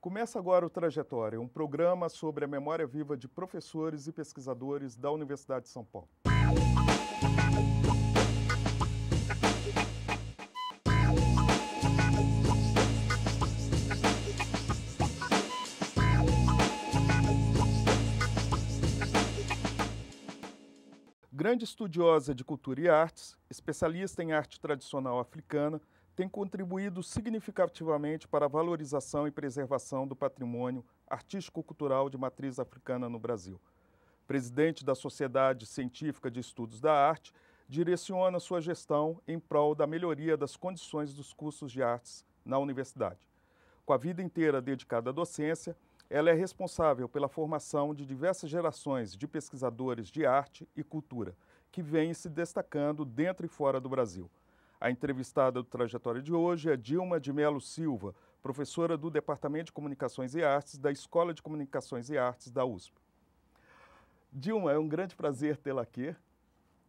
Começa agora o Trajetória, um programa sobre a memória viva de professores e pesquisadores da Universidade de São Paulo. Grande estudiosa de cultura e artes, especialista em arte tradicional africana, tem contribuído significativamente para a valorização e preservação do patrimônio artístico-cultural de matriz africana no Brasil. Presidente da Sociedade Científica de Estudos da Arte, direciona sua gestão em prol da melhoria das condições dos cursos de artes na universidade. Com a vida inteira dedicada à docência, ela é responsável pela formação de diversas gerações de pesquisadores de arte e cultura, que vêm se destacando dentro e fora do Brasil. A entrevistada do Trajetória de hoje é Dilma de Mello Silva, professora do Departamento de Comunicações e Artes da Escola de Comunicações e Artes da USP. Dilma, é um grande prazer tê-la aqui.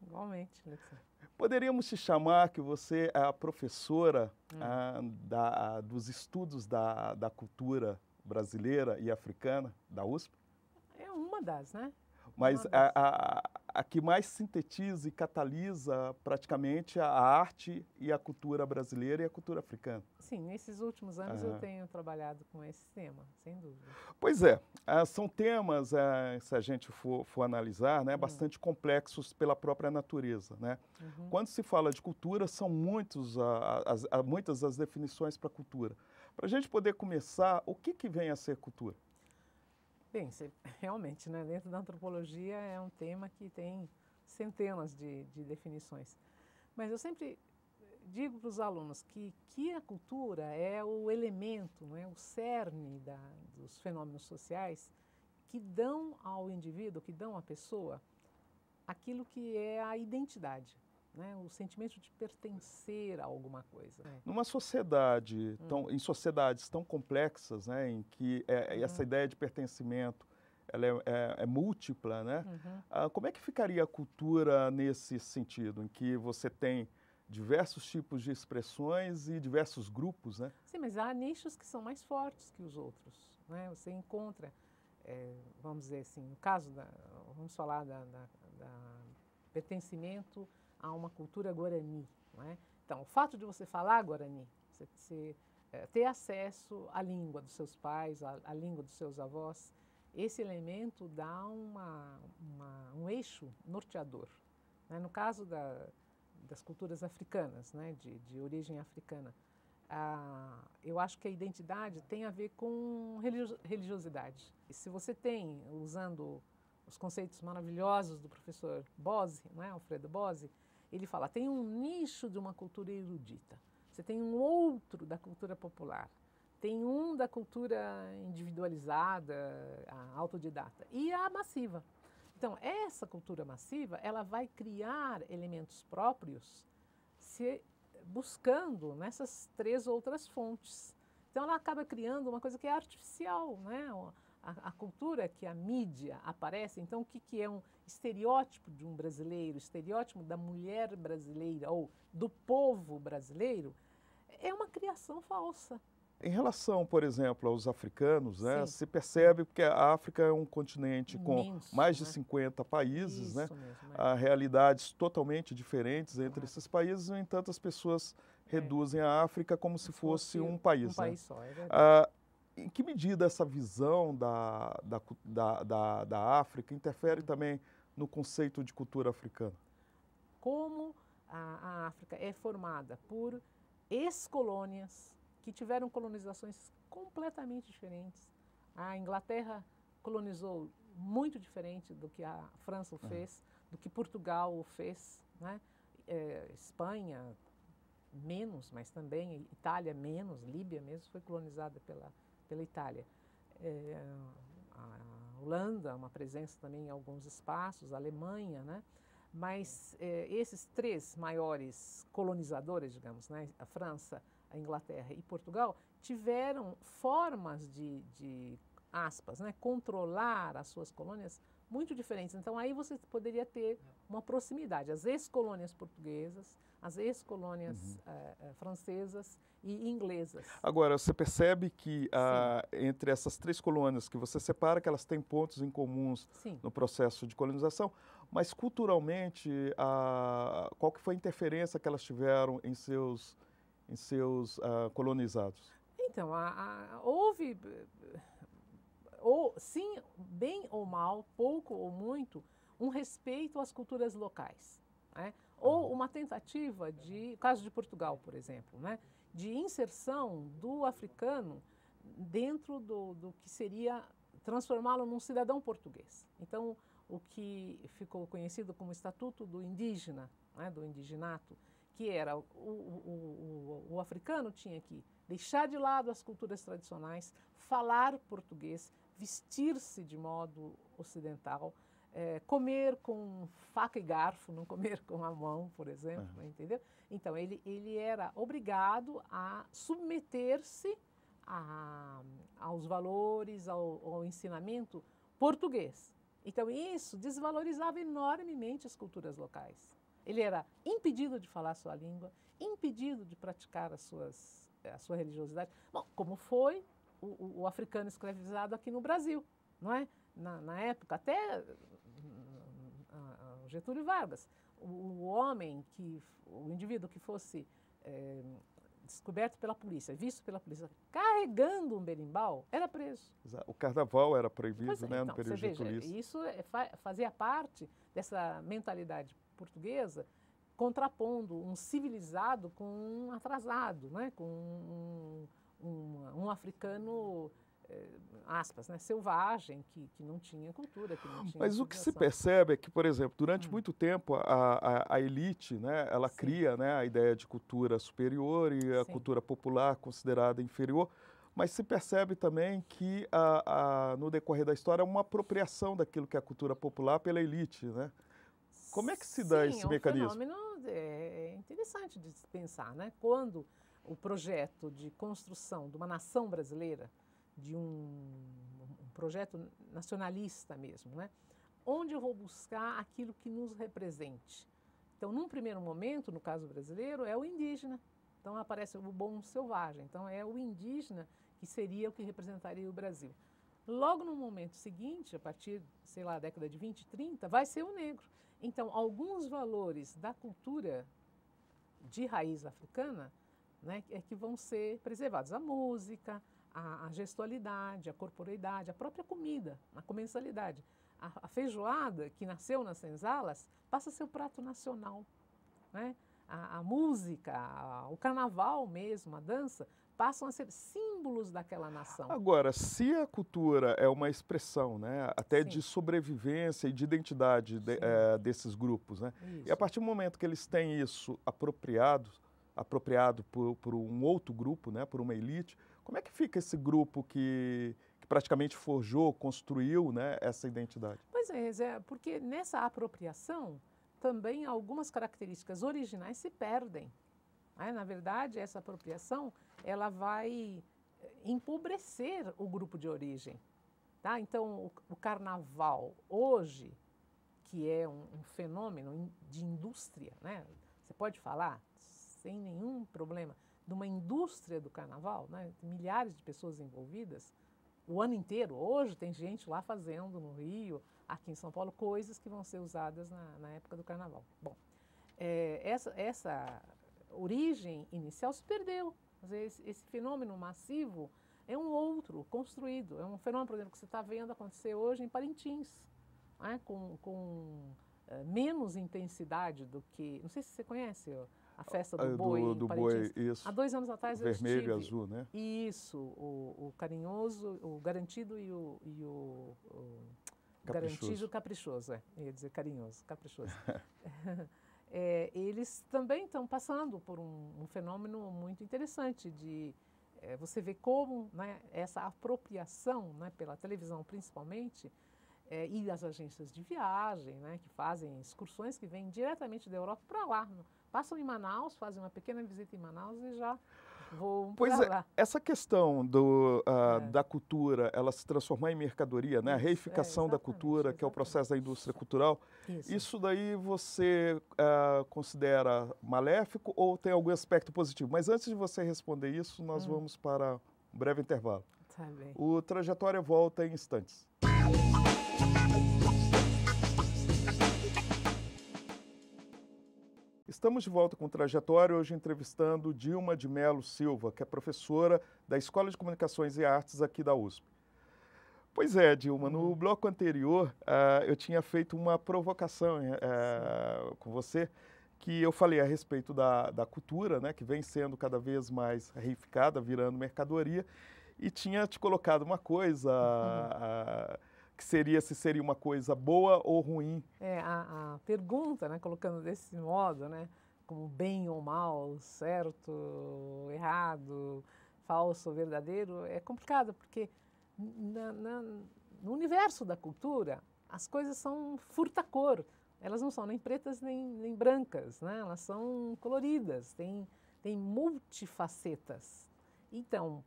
Igualmente, Alexandre. Poderíamos te chamar que você é a professora dos estudos da cultura brasileira e africana da USP? É uma das, né? Mas a que mais sintetiza e catalisa praticamente a arte e a cultura brasileira e a cultura africana. Sim, nesses últimos anos eu tenho trabalhado com esse tema, sem dúvida. Pois é, são temas, se a gente for analisar, né, bastante complexos pela própria natureza, né? Quando se fala de cultura, são muitas as definições para cultura. Para a gente poder começar, o que vem a ser cultura? Bem, realmente, né, dentro da antropologia é um tema que tem centenas de definições. Mas eu sempre digo para os alunos que a cultura é o elemento, não é, o cerne dos fenômenos sociais que dão ao indivíduo, que dão à pessoa, aquilo que é a identidade, né, o sentimento de pertencer a alguma coisa. Numa sociedade, em sociedades tão complexas, né, em que essa ideia de pertencimento ela é múltipla, né? Como é que ficaria a cultura nesse sentido, em que você tem diversos tipos de expressões e diversos grupos, né? Sim, mas há nichos que são mais fortes que os outros, né? Você encontra, vamos dizer assim, no caso vamos falar da pertencimento a uma cultura guarani, não é? Então, o fato de você falar guarani, você ter acesso à língua dos seus pais, à língua dos seus avós, esse elemento dá um eixo norteador, né? No caso das culturas africanas, né, de origem africana, eu acho que a identidade tem a ver com religiosidade. E se você tem, usando os conceitos maravilhosos do professor Bose, né, Alfredo Bose, ele fala, tem um nicho de uma cultura erudita, você tem um outro da cultura popular, tem um da cultura individualizada, a autodidata, e a massiva. Então, essa cultura massiva, ela vai criar elementos próprios buscando nessas três outras fontes. Então, ela acaba criando uma coisa que é artificial, né? A cultura que a mídia aparece, então o que é um estereótipo de um brasileiro, estereótipo da mulher brasileira ou do povo brasileiro, é uma criação falsa. Em relação, por exemplo, aos africanos, né, se percebe que a África é um continente imenso, com mais de né? 50 países, Isso né? mesmo, Há realidades totalmente diferentes entre esses países, no entanto, as pessoas reduzem a África como se fosse um país. Um país só, é verdade. Em que medida essa visão da África interfere também no conceito de cultura africana? Como a África é formada por ex-colônias que tiveram colonizações completamente diferentes. A Inglaterra colonizou muito diferente do que a França o fez, do que Portugal o fez, né? Espanha menos, mas também Itália menos, Líbia mesmo foi colonizada pela Itália. A Holanda, uma presença também em alguns espaços, a Alemanha, né? Mas esses três maiores colonizadores, digamos, né? A França, a Inglaterra e Portugal, tiveram formas de aspas, né? Controlar as suas colônias muito diferentes. Então, aí você poderia ter uma proximidade. As ex-colônias portuguesas, as ex-colônias francesas e inglesas. Agora, você percebe que entre essas 3 colônias que você separa, que elas têm pontos em comuns Sim. no processo de colonização, mas culturalmente, qual que foi a interferência que elas tiveram em seus colonizados? Então, houve, sim, bem ou mal, pouco ou muito, um respeito às culturas locais, né? Ou uma tentativa de, caso de Portugal, por exemplo, né, de inserção do africano dentro do que seria transformá-lo num cidadão português. Então, o que ficou conhecido como Estatuto do Indígena, né, do Indiginato, que era o africano tinha que deixar de lado as culturas tradicionais, falar português, vestir-se de modo ocidental, comer com faca e garfo, não comer com a mão, por exemplo, entendeu? Então, ele era obrigado a submeter-se aos valores, ao ensinamento português. Então, isso desvalorizava enormemente as culturas locais. Ele era impedido de falar a sua língua, impedido de praticar a sua religiosidade. Bom, como foi o africano escravizado aqui no Brasil, não é? Na época, até Getúlio Vargas, o indivíduo que fosse descoberto pela polícia, visto pela polícia, carregando um berimbau, era preso. O carnaval era proibido, né, Então, no período getulista. Isso fazia parte dessa mentalidade portuguesa, contrapondo um civilizado com um atrasado, né, com um africano, aspas, né, selvagem, que não tinha cultura, que não tinha Mas o que se civilização. percebe é que, por exemplo, durante muito tempo a elite, né, ela Sim. cria, né, a ideia de cultura superior e a Sim. cultura popular considerada inferior, mas se percebe também que no decorrer da história há uma apropriação daquilo que é a cultura popular pela elite, né? Como é que se dá esse mecanismo? Sim, é um fenômeno interessante de se pensar, né? Quando o projeto de construção de uma nação brasileira, de um projeto nacionalista mesmo, né? Onde eu vou buscar aquilo que nos represente. Então, num primeiro momento, no caso brasileiro, é o indígena. Então, aparece o bom selvagem. Então, é o indígena que seria o que representaria o Brasil. Logo no momento seguinte, a partir, sei lá, da década de 20, 30, vai ser o negro. Então, alguns valores da cultura de raiz africana, né, é que vão ser preservados. A música, a gestualidade, a corporeidade, a própria comida, a comensalidade. A feijoada, que nasceu nas senzalas, passa a ser o prato nacional, né? A música, o carnaval mesmo, a dança, passam a ser símbolos daquela nação. Agora, se a cultura é uma expressão, né, até Sim. de sobrevivência e de identidade desses grupos, né, Isso. e a partir do momento que eles têm isso apropriado por um outro grupo, né, por uma elite, como é que fica esse grupo que praticamente forjou, construiu, né, essa identidade? Pois é, Zé, porque nessa apropriação também algumas características originais se perdem. Na verdade, essa apropriação ela vai empobrecer o grupo de origem. Tá? Então, o carnaval hoje, que é um fenômeno de indústria, né? Você pode falar, sem nenhum problema, de uma indústria do carnaval, né? Milhares de pessoas envolvidas, o ano inteiro. Hoje tem gente lá fazendo no Rio, aqui em São Paulo, coisas que vão ser usadas na época do carnaval. Bom, essa origem inicial se perdeu. Às vezes, esse fenômeno massivo é um outro, construído. É um fenômeno, por exemplo, que você está vendo acontecer hoje em Parintins, né? com menos intensidade do que... Não sei se você conhece a festa do boi em Parintins. Boi, isso. Há 2 anos atrás eu estive... Vermelho e azul, né? Isso, o carinhoso, o garantido e o garantido e o caprichoso. Eu ia dizer carinhoso, caprichoso. Eles também estão passando por um fenômeno muito interessante de você ver como, né, essa apropriação, né, pela televisão principalmente, e as agências de viagem, né, que fazem excursões que vêm diretamente da Europa para lá. Passam em Manaus, fazem uma pequena visita em Manaus e já vou Pois para é, lá. essa questão da cultura, ela se transformar em mercadoria, né? A reificação da cultura, que é o processo da indústria cultural, isso daí você considera maléfico ou tem algum aspecto positivo? Mas antes de você responder isso, nós vamos para um breve intervalo. Tá bem. O Trajetória volta em instantes. Estamos de volta com o Trajetória, hoje entrevistando Dilma de Mello Silva, que é professora da Escola de Comunicações e Artes aqui da USP. Pois é, Dilma, no bloco anterior eu tinha feito uma provocação com você, que eu falei a respeito da cultura, né, que vem sendo cada vez mais reificada, virando mercadoria, e tinha te colocado uma coisa que se seria uma coisa boa ou ruim. A pergunta, né, colocando desse modo, né, como bem ou mal, certo, errado, falso ou verdadeiro, é complicado, porque no universo da cultura, as coisas são furta-cor. Elas não são nem pretas nem brancas, né? Elas são coloridas, têm multifacetas. Então,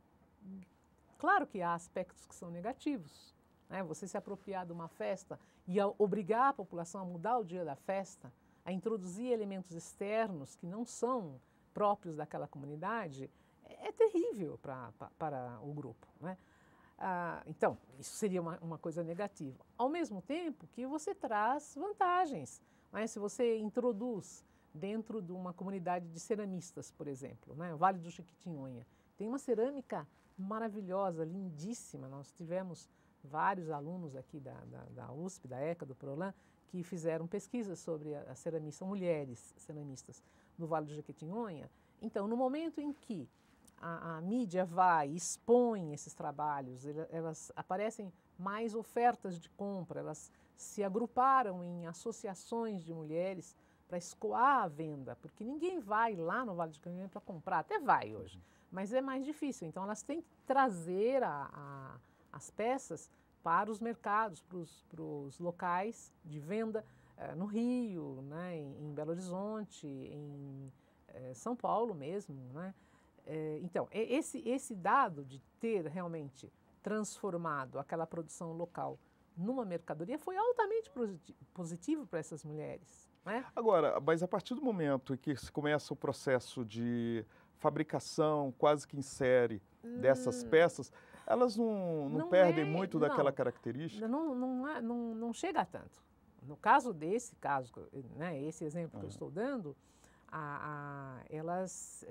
claro que há aspectos que são negativos. Né? Você se apropriar de uma festa e obrigar a população a mudar o dia da festa, a introduzir elementos externos que não são próprios daquela comunidade, é terrível para o grupo. Né? Então, isso seria uma coisa negativa. Ao mesmo tempo que você traz vantagens. Né? Se você introduz dentro de uma comunidade de ceramistas, por exemplo, né? O Vale do Jequitinhonha, tem uma cerâmica maravilhosa, lindíssima. Nós tivemos vários alunos aqui da USP, da ECA, do PROLAN, que fizeram pesquisas sobre a ceramista, mulheres ceramistas do Vale do Jequitinhonha. Então, no momento em que a mídia vai e expõe esses trabalhos, elas aparecem mais ofertas de compra, elas se agruparam em associações de mulheres para escoar a venda, porque ninguém vai lá no Vale do Jequitinhonha para comprar, até vai hoje, mas é mais difícil. Então, elas têm que trazer as peças para os mercados, para os locais de venda no Rio, né, em Belo Horizonte, em São Paulo mesmo. Né? Então, esse dado de ter realmente transformado aquela produção local numa mercadoria foi altamente positivo para essas mulheres. Né? Agora, mas a partir do momento em que se começa o processo de fabricação quase que em série dessas peças, elas não perdem muito daquela característica? Não chega a tanto. No caso desse caso, né, esse exemplo que eu estou dando, elas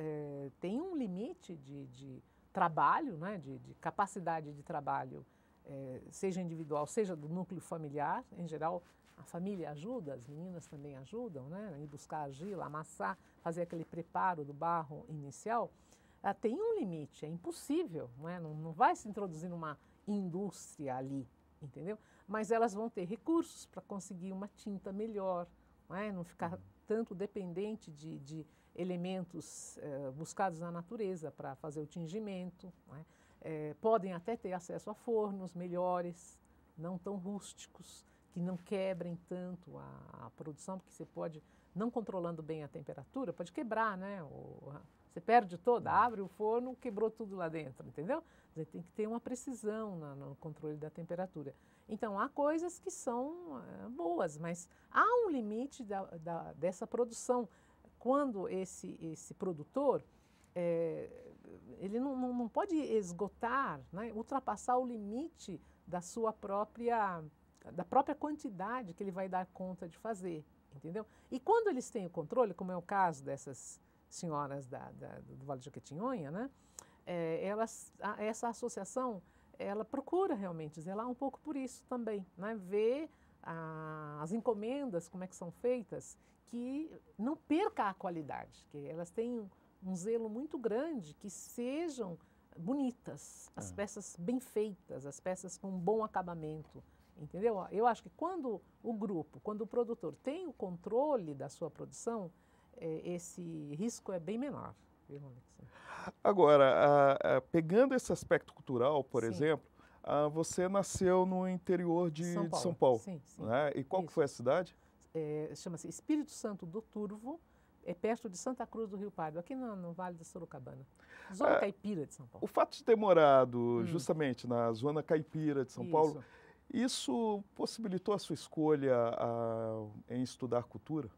têm um limite de trabalho, né, de capacidade de trabalho, seja individual, seja do núcleo familiar. Em geral, a família ajuda, as meninas também ajudam, né, em buscar argila, amassar, fazer aquele preparo do barro inicial. Tem um limite, é impossível, não vai se introduzir numa indústria ali, entendeu? Mas elas vão ter recursos para conseguir uma tinta melhor, não ficar tanto dependente de elementos buscados na natureza para fazer o tingimento. Podem até ter acesso a fornos melhores, não tão rústicos, que não quebrem tanto a produção, porque você pode, não controlando bem a temperatura, pode quebrar, né? Você perde toda, abre o forno, quebrou tudo lá dentro, entendeu? Você tem que ter uma precisão no controle da temperatura. Então, há coisas que são boas, mas há um limite dessa produção. Quando esse produtor, ele não pode esgotar, né, ultrapassar o limite da própria quantidade que ele vai dar conta de fazer, entendeu? E quando eles têm o controle, como é o caso dessas senhoras do Vale do Jequitinhonha, né, essa associação, ela procura realmente zelar um pouco por isso também, né, ver as encomendas, como é que são feitas, que não perca a qualidade, que elas têm um zelo muito grande, que sejam bonitas, as peças bem feitas, as peças com um bom acabamento, entendeu? Eu acho que quando o produtor tem o controle da sua produção, esse risco é bem menor. Agora, pegando esse aspecto cultural, por Sim. exemplo, você nasceu no interior de São Paulo. Sim, sim. Né? E qual que foi a cidade? Chama-se Espírito Santo do Turvo, é perto de Santa Cruz do Rio Pardo, aqui no Vale do Sorocabana. Zona caipira de São Paulo. O fato de ter morado justamente na zona caipira de São Paulo, isso possibilitou a sua escolha em estudar cultura?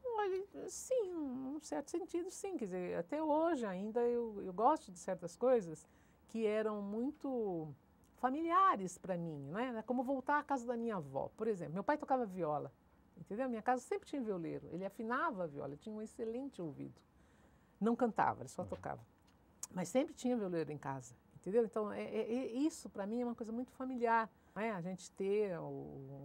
Olha, sim, num certo sentido, sim. Quer dizer, até hoje ainda eu gosto de certas coisas que eram muito familiares para mim, né? Como voltar à casa da minha avó, por exemplo. Meu pai tocava viola, entendeu? Minha casa sempre tinha violeiro. Ele afinava a viola, ele tinha um excelente ouvido. Não cantava, ele só tocava. Mas sempre tinha violeiro em casa, entendeu? Então, isso para mim é uma coisa muito familiar, né? A gente ter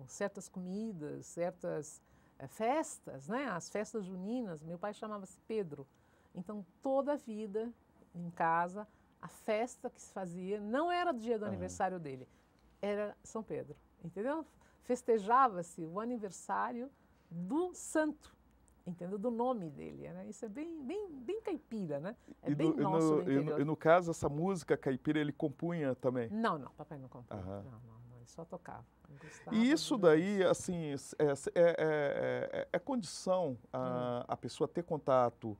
certas comidas, certas festas, né? As festas juninas, meu pai chamava-se Pedro. Então, toda a vida em casa, a festa que se fazia não era do dia do aniversário dele, era São Pedro, entendeu? Festejava-se o aniversário do santo, entendeu? Do nome dele, né? Isso é bem caipira, né? É bem nosso do interior. E no caso, essa música caipira ele compunha também? Não, papai não compunha. Não, ele só tocava. E isso daí, assim, é condição a pessoa ter contato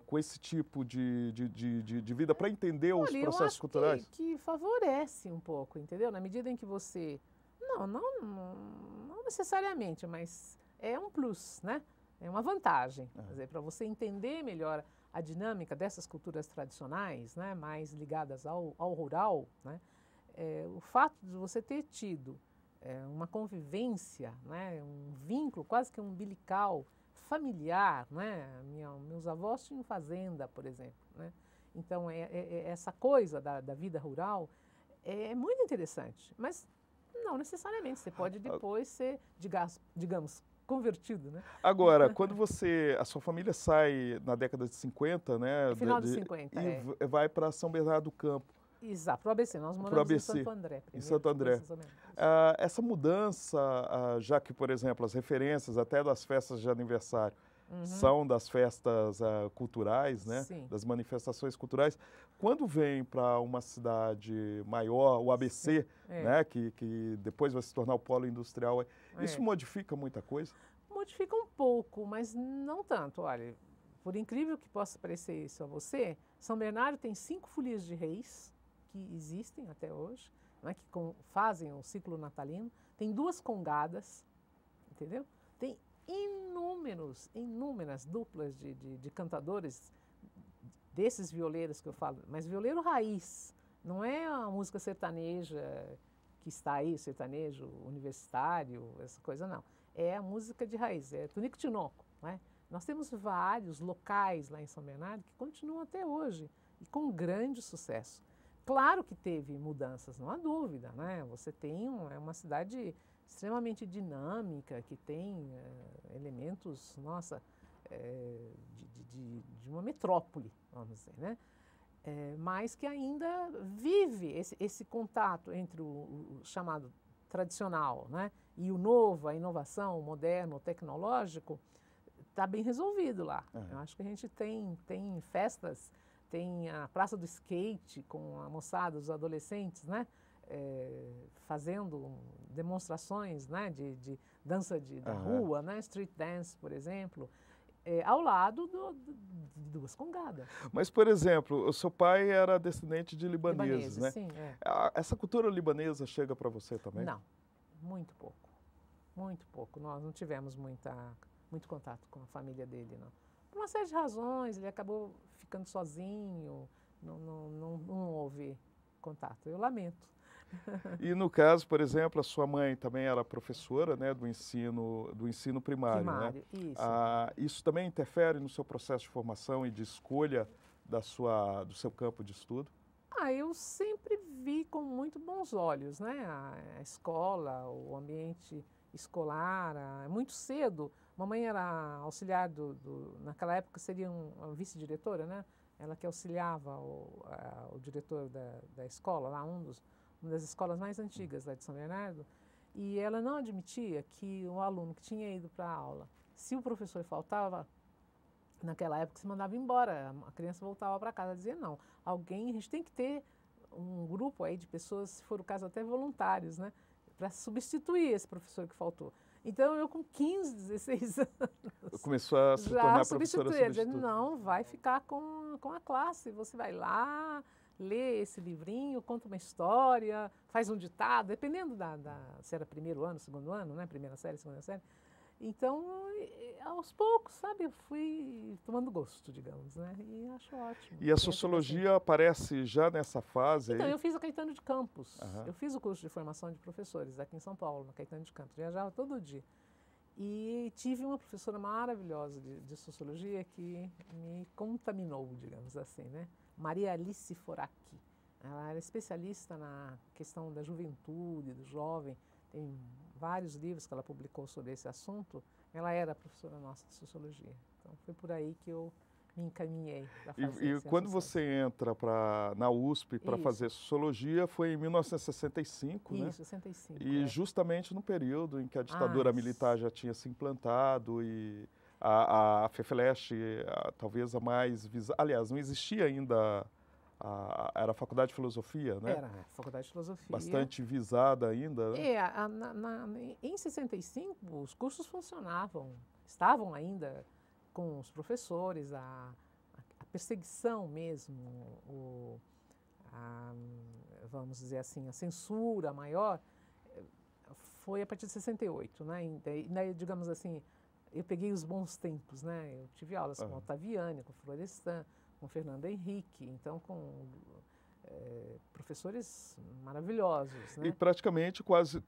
com esse tipo de vida para entender os processos culturais? Que favorece um pouco, entendeu? Na medida em que você... Não necessariamente, mas é um plus, né? É uma vantagem. Quer dizer, para você entender melhor a dinâmica dessas culturas tradicionais, né, mais ligadas ao rural, né, o fato de você ter tido uma convivência, né, um vínculo quase que umbilical, familiar, né? Meus avós tinham fazenda, por exemplo, né? Então, essa coisa da vida rural é muito interessante, mas não necessariamente. Você pode depois ser, digamos, convertido, né? Agora, quando a sua família sai na década de 50, né? Final de 50, e vai para São Bernardo do Campo. Exato, para o ABC. Nós moramos em Santo André. Em Santo André. Essa mudança, já que, por exemplo, as referências até das festas de aniversário são das festas culturais, né? Sim. Das manifestações culturais, quando vem para uma cidade maior, o ABC, né? Que depois vai se tornar o polo industrial, isso modifica muita coisa? Modifica um pouco, mas não tanto. Olha, por incrível que possa parecer isso a você, São Bernardo tem 5 folias de reis, que existem até hoje, né, que fazem o ciclo natalino, tem 2 congadas, entendeu? Tem inúmeras duplas de cantadores desses violeiros que eu falo, mas violeiro raiz, não é a música sertaneja que está aí, sertanejo universitário, essa coisa não. É a música de raiz, é Tunico Tinoco, né? Nós temos vários locais lá em São Bernardo que continuam até hoje e com grande sucesso. Claro que teve mudanças, não há dúvida, né? Você tem uma cidade extremamente dinâmica, que tem elementos, de uma metrópole, vamos dizer, né? Mas que ainda vive esse contato entre o chamado tradicional, né? E o novo, a inovação, o moderno, o tecnológico, está bem resolvido lá. Eu acho que a gente tem festas. Tem a Praça do Skate com a moçada, os adolescentes, né? Fazendo demonstrações, né? de dança da rua, né? Street dance, por exemplo, ao lado de 2 congadas. Mas, por exemplo, o seu pai era descendente de libaneses, né? Sim, Essa cultura libanesa chega para você também? Não, muito pouco. Muito pouco. Nós não tivemos muito contato com a família dele, não. Por uma série de razões, ele acabou ficando sozinho, não houve contato. Eu lamento. E no caso, por exemplo, a sua mãe também era professora, né, do ensino primário, né? Isso. Isso também interfere no seu processo de formação e de escolha do seu campo de estudo? Eu sempre vi com muito bons olhos, né? A escola, o ambiente escolar, muito cedo. Mamãe era auxiliar naquela época seria uma vice-diretora, né? Ela que auxiliava o diretor da escola, lá uma das escolas mais antigas lá de São Bernardo, e ela não admitia que o aluno que tinha ido para a aula, se o professor faltava, naquela época se mandava embora, a criança voltava para casa, dizia não, a gente tem que ter um grupo aí de pessoas, se for o caso até voluntários, né? Para substituir esse professor que faltou. Então, eu com 15, 16 anos, Começou a se tornar professora dizer, substituta. não, vai ficar com a classe, você vai lá, lê esse livrinho, conta uma história, faz um ditado, dependendo se era primeiro ano, segundo ano, né? Primeira série, segunda série. Então, aos poucos, sabe, eu fui tomando gosto, digamos, né? E acho ótimo. E a sociologia aparece já nessa fase Então, aí? eu fiz a Caetano de Campos. Aham. Eu fiz o curso de formação de professores aqui em São Paulo, na Caetano de Campos. Viajava todo dia. E tive uma professora maravilhosa de sociologia que me contaminou, digamos assim, né? Maria Alice Foracchi. Ela era especialista na questão da juventude, do jovem. Tem vários livros que ela publicou sobre esse assunto. Ela era professora nossa de sociologia. Então, foi por aí que eu me encaminhei para fazer E quando você entra na USP para fazer sociologia, foi em 1965, né? Isso, 65. E justamente no período em que a ditadura militar já tinha se implantado e a FEFELESH, talvez a mais... Aliás, não existia ainda... era a Faculdade de Filosofia, né? Era a Faculdade de Filosofia. Bastante visada ainda, né? Em 65, os cursos funcionavam, estavam ainda com os professores, a perseguição mesmo, vamos dizer assim, a censura maior, foi a partir de 68, né? Digamos assim, eu peguei os bons tempos, né? Eu tive aulas com Ottaviani, com Florestan, com Fernando Henrique, então com professores maravilhosos. Né? E praticamente quase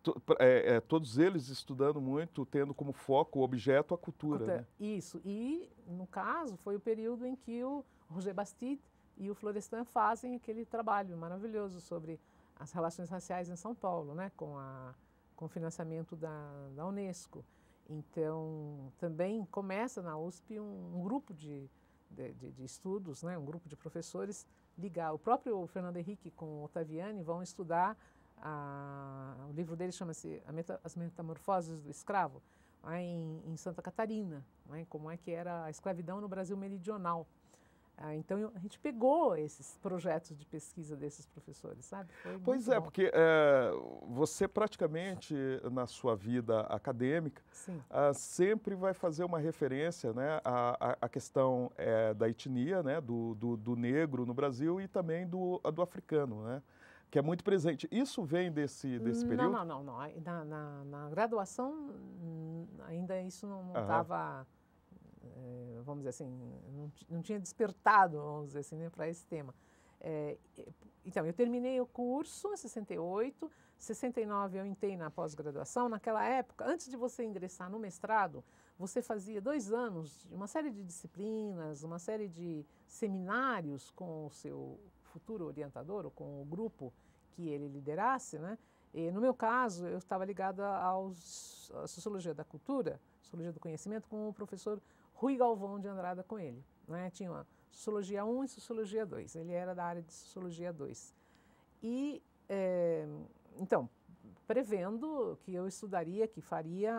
todos eles estudando muito, tendo como foco, o objeto, a cultura. Né? Isso, e no caso foi o período em que o Roger Bastide e o Florestan fazem aquele trabalho maravilhoso sobre as relações raciais em São Paulo, né? com o financiamento da Unesco. Então, também começa na USP um grupo de estudos, né? Um grupo de professores ligar. O próprio Fernando Henrique com o Ottaviani vão estudar, o livro dele chama-se As Metamorfoses do Escravo, em Santa Catarina, né? Como é que era a escravidão no Brasil meridional. Então, a gente pegou esses projetos de pesquisa desses professores, sabe? Pois é, porque você praticamente, na sua vida acadêmica, sempre vai fazer uma referência, né, à questão da etnia, né, do negro no Brasil e também do africano, né? Que é muito presente. Isso vem desse período? Não. Na graduação, ainda isso não estava... vamos dizer assim, não tinha despertado, vamos dizer assim, né, para esse tema. Então, eu terminei o curso em 68, 69 eu entrei na pós-graduação. Naquela época, antes de você ingressar no mestrado, você fazia 2 anos de uma série de disciplinas, uma série de seminários com o seu futuro orientador, ou com o grupo que ele liderasse, né? E, no meu caso, eu estava ligada à Sociologia da Cultura, Sociologia do Conhecimento, com o professor Rui Galvão de Andrada Coelho, né? Tinha uma Sociologia 1 e Sociologia 2, ele era da área de Sociologia 2. E, então, prevendo que eu estudaria, que faria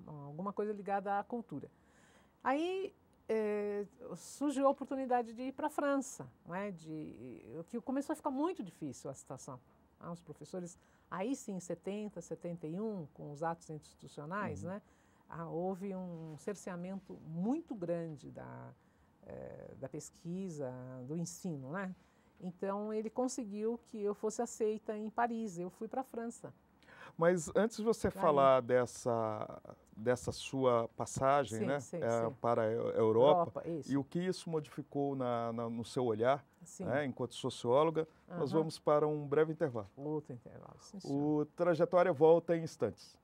alguma coisa ligada à cultura. Aí surgiu a oportunidade de ir para a França, né? Que começou a ficar muito difícil a situação. Os professores, aí sim, em 70, 71, com os atos institucionais, né? Houve um cerceamento muito grande da pesquisa, do ensino, né? Então, ele conseguiu que eu fosse aceita em Paris. Eu fui para a França. Mas antes de você falar dessa sua passagem, né, para a Europa e o que isso modificou no seu olhar, né, enquanto socióloga, nós vamos para um breve intervalo. Outro intervalo, sim, o Trajetória volta em instantes.